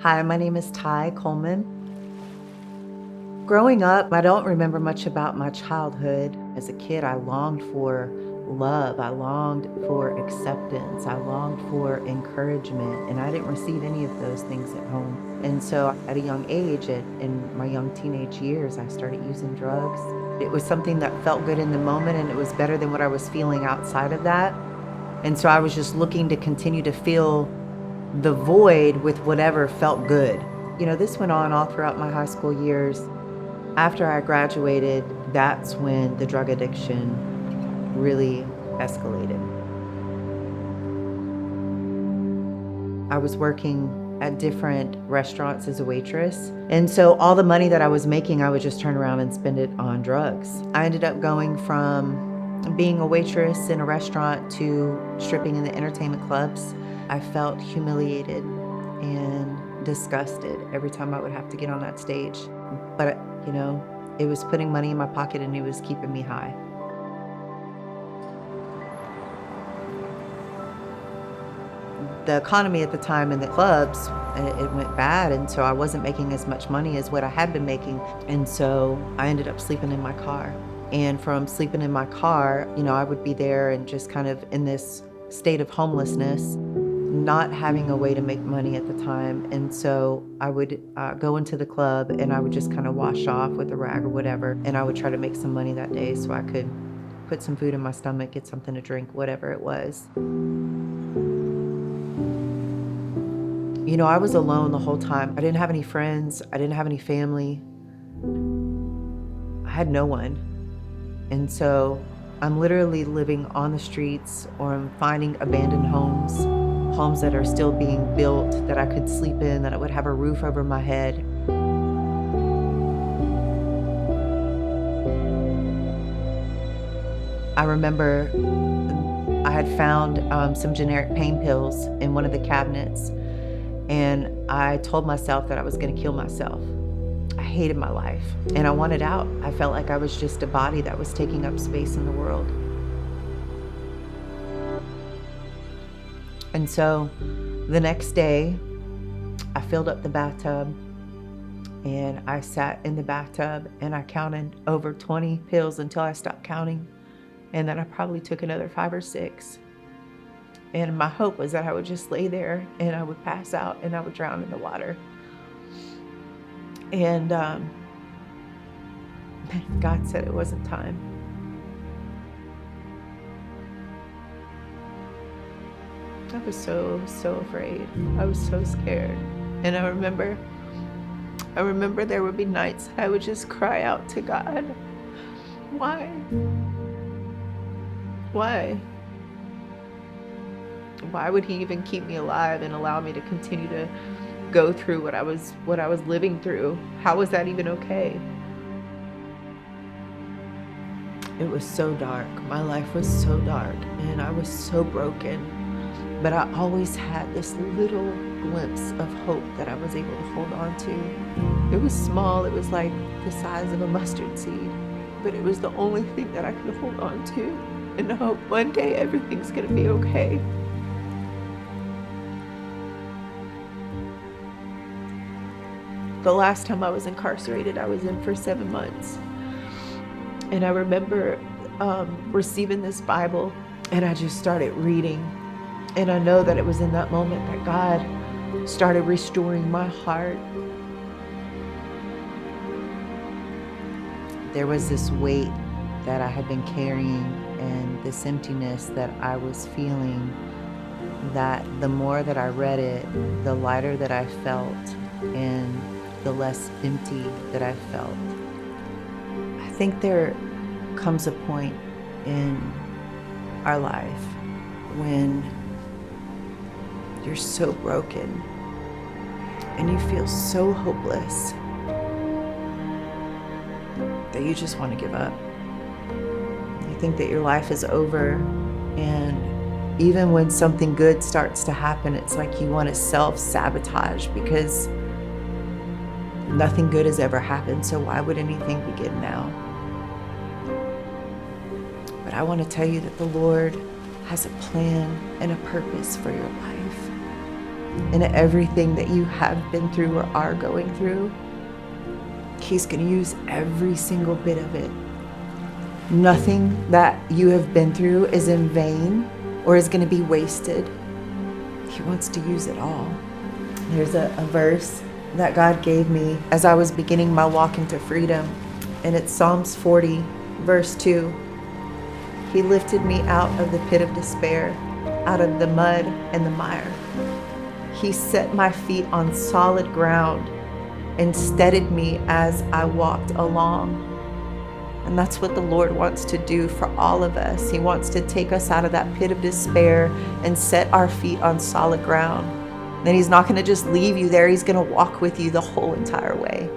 Hi, my name is Coleman. Growing up, I don't remember much about my childhood. As a kid, I longed for love. I longed for acceptance. I longed for encouragement, and I didn't receive any of those things at home. And so at a young age, in my young teenage years, I started using drugs. It was something that felt good in the moment, and it was better than what I was feeling outside of that. And so I was just looking to continue to fill the void with whatever felt good. This went on all throughout my high school years. After I graduated, that's when the drug addiction really escalated. I was working at different restaurants as a waitress. And so all the money that I was making, I would just turn around and spend it on drugs. I ended up going from being a waitress in a restaurant to stripping in the entertainment clubs. I felt humiliated and disgusted every time I would have to get on that stage. But, it was putting money in my pocket and it was keeping me high. The economy at the time in the clubs, it went bad, and so I wasn't making as much money as what I had been making. And so I ended up sleeping in my car. And from sleeping in my car, I would be there and just kind of in this state of homelessness, not having a way to make money at the time. And so I would go into the club and I would just kind of wash off with a rag or whatever. And I would try to make some money that day so I could put some food in my stomach, get something to drink, whatever it was. I was alone the whole time. I didn't have any friends. I didn't have any family. I had no one. And so I'm literally living on the streets, or I'm finding abandoned homes that are still being built that I could sleep in, that I would have a roof over my head. I remember I had found some generic pain pills in one of the cabinets, and I told myself that I was going to kill myself. I hated my life and I wanted out. I felt like I was just a body that was taking up space in the world. And so the next day, I filled up the bathtub and I sat in the bathtub and I counted over 20 pills until I stopped counting. And then I probably took another 5 or 6. And my hope was that I would just lay there and I would pass out and I would drown in the water. And God said it wasn't time. I was so afraid. I was so scared. And I remember there would be nights I would just cry out to God. Why? Why? Why would he even keep me alive and allow me to continue to go through what I was living through? How was that even okay? It was so dark. My life was so dark and I was so broken. But I always had this little glimpse of hope that I was able to hold on to. It was small. It was like the size of a mustard seed. But it was the only thing that I could hold on to. And I hope one day everything's going to be okay. The last time I was incarcerated, I was in for 7 months. And I remember receiving this Bible, and I just started reading. And I know that it was in that moment that God started restoring my heart. There was this weight that I had been carrying and this emptiness that I was feeling, that the more that I read it, the lighter that I felt and the less empty that I felt. I think there comes a point in our life when you're so broken and you feel so hopeless that you just want to give up. You think that your life is over, and even when something good starts to happen, it's like you want to self-sabotage because nothing good has ever happened, so why would anything begin now? But I want to tell you that the Lord has a plan and a purpose for your life. in everything that you have been through or are going through. He's going to use every single bit of it. Nothing that you have been through is in vain or is going to be wasted. He wants to use it all. There's a verse that God gave me as I was beginning my walk into freedom, and it's Psalms 40, verse 2. He lifted me out of the pit of despair, out of the mud and the mire. He set my feet on solid ground and steadied me as I walked along. And that's what the Lord wants to do for all of us. He wants to take us out of that pit of despair and set our feet on solid ground. And He's not going to just leave you there. He's going to walk with you the whole entire way.